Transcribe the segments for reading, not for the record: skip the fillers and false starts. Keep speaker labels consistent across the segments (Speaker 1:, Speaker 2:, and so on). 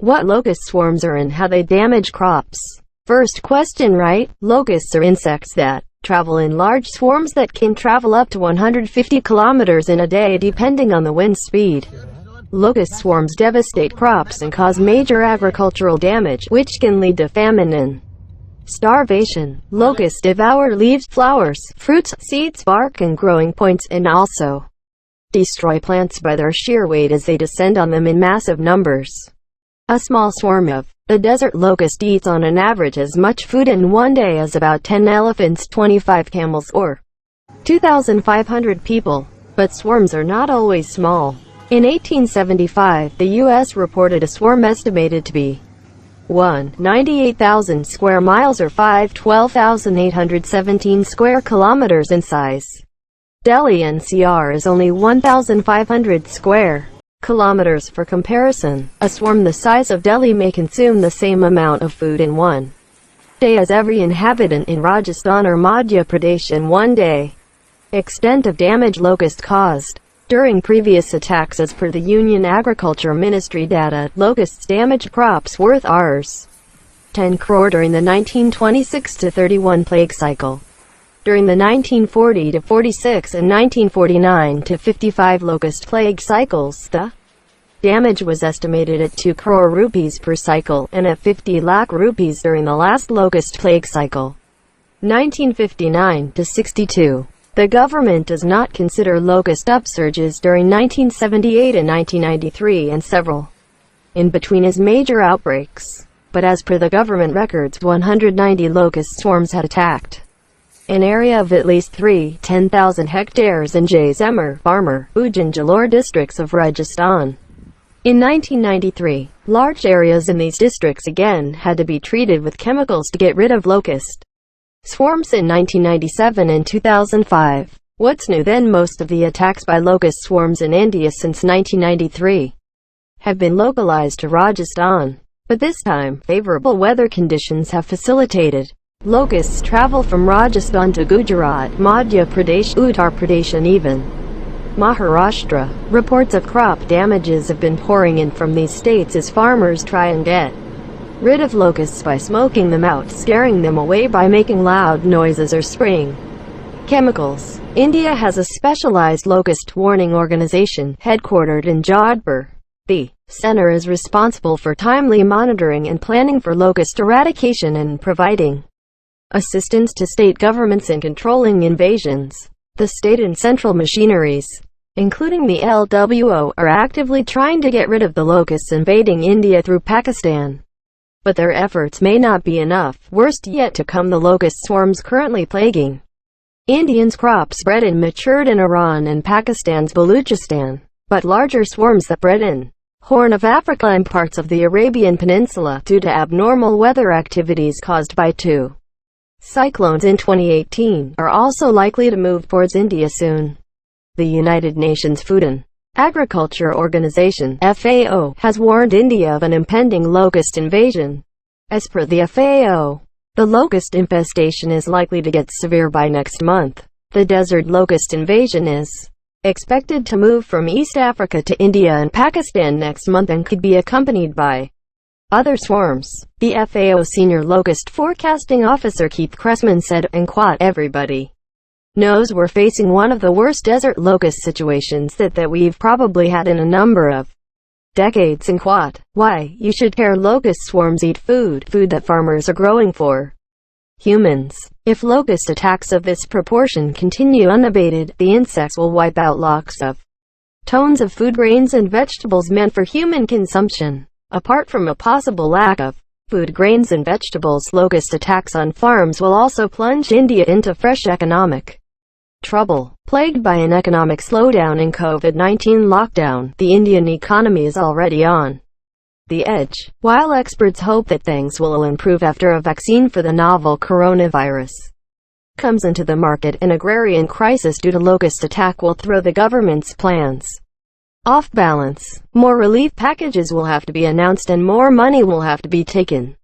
Speaker 1: What locust swarms are and how they damage crops. First question right. Locusts are insects that travel in large swarms that can travel up to 150 kilometers in a day depending on the wind speed. Locust swarms devastate crops and cause major agricultural damage, which can lead to famine and starvation. Locusts devour leaves, flowers, fruits, seeds, bark, and growing points, and also destroy plants by their sheer weight as they descend on them in massive numbers. A small swarm of the desert locust eats on an average as much food in one day as about 10 elephants, 25 camels, or 2,500 people. But swarms are not always small. In 1875, the U.S. reported a swarm estimated to be 98,000 square miles or 12,817 square kilometers in size. Delhi NCR is only 1,500 square kilometers. For comparison, a swarm the size of Delhi may consume the same amount of food in one day as every inhabitant in Rajasthan or Madhya Pradesh in one day. Extent of damage locust caused. During previous attacks, as per the Union Agriculture Ministry data, locusts damaged crops worth Rs. 10 crore during the 1926-31 plague cycle. During the 1940-46 and 1949-55 locust plague cycles, the damage was estimated at 2 crore rupees per cycle, and at 50 lakh rupees during the last locust plague cycle. 1959-62. The government does not consider locust upsurges during 1978 and 1993 and several in between as major outbreaks. But as per the government records, 190 locust swarms had attacked an area of at least 10,000 hectares in Jaisalmer, Barmer, Bhuj and Jalore districts of Rajasthan. In 1993, large areas in these districts again had to be treated with chemicals to get rid of locust swarms in 1997 and 2005. What's new then? Most of the attacks by locust swarms in India since 1993 have been localized to Rajasthan. But this time, favorable weather conditions have facilitated locusts travel from Rajasthan to Gujarat, Madhya Pradesh, Uttar Pradesh and even Maharashtra. Reports of crop damages have been pouring in from these states as farmers try and get rid of locusts by smoking them out, scaring them away by making loud noises or spraying chemicals. India has a specialized Locust Warning Organization, headquartered in Jodhpur. The center is responsible for timely monitoring and planning for locust eradication and providing assistance to state governments in controlling invasions. The state and central machineries, including the LWO, are actively trying to get rid of the locusts invading India through Pakistan. But their efforts may not be enough. Worst yet to come, the locust swarms currently plaguing Indians' crops bred and matured in Iran and Pakistan's Baluchistan, but larger swarms that bred in Horn of Africa and parts of the Arabian Peninsula, due to abnormal weather activities caused by two cyclones in 2018, are also likely to move towards India soon. The United Nations Food and Agriculture Organization (FAO) has warned India of an impending locust invasion. As per the FAO, the locust infestation is likely to get severe by next month. The desert locust invasion is expected to move from East Africa to India and Pakistan next month and could be accompanied by other swarms. The FAO senior locust forecasting officer Keith Cressman said, and quote, "Everybody knows we're facing one of the worst desert locust situations that we've probably had in a number of decades," and quote, "Why, you should care. Locust swarms eat food that farmers are growing for humans. If locust attacks of this proportion continue unabated, the insects will wipe out lots of tons of food, grains and vegetables meant for human consumption. Apart from a possible lack of food, grains and vegetables, locust attacks on farms will also plunge India into fresh economic trouble. Plagued by an economic slowdown and COVID-19 lockdown, the Indian economy is already on the edge. While experts hope that things will improve after a vaccine for the novel coronavirus comes into the market, an agrarian crisis due to locust attack will throw the government's plans off balance. More relief packages will have to be announced and more money will have to be taken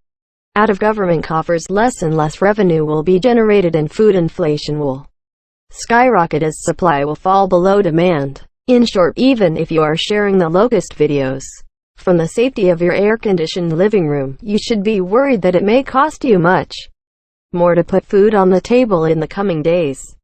Speaker 1: out of government coffers. Less and less revenue will be generated and food inflation will skyrocket as supply will fall below demand. In short, even if you are sharing the locust videos, From the safety of your air-conditioned living room, you should be worried that it may cost you much more to put food on the table in the coming days.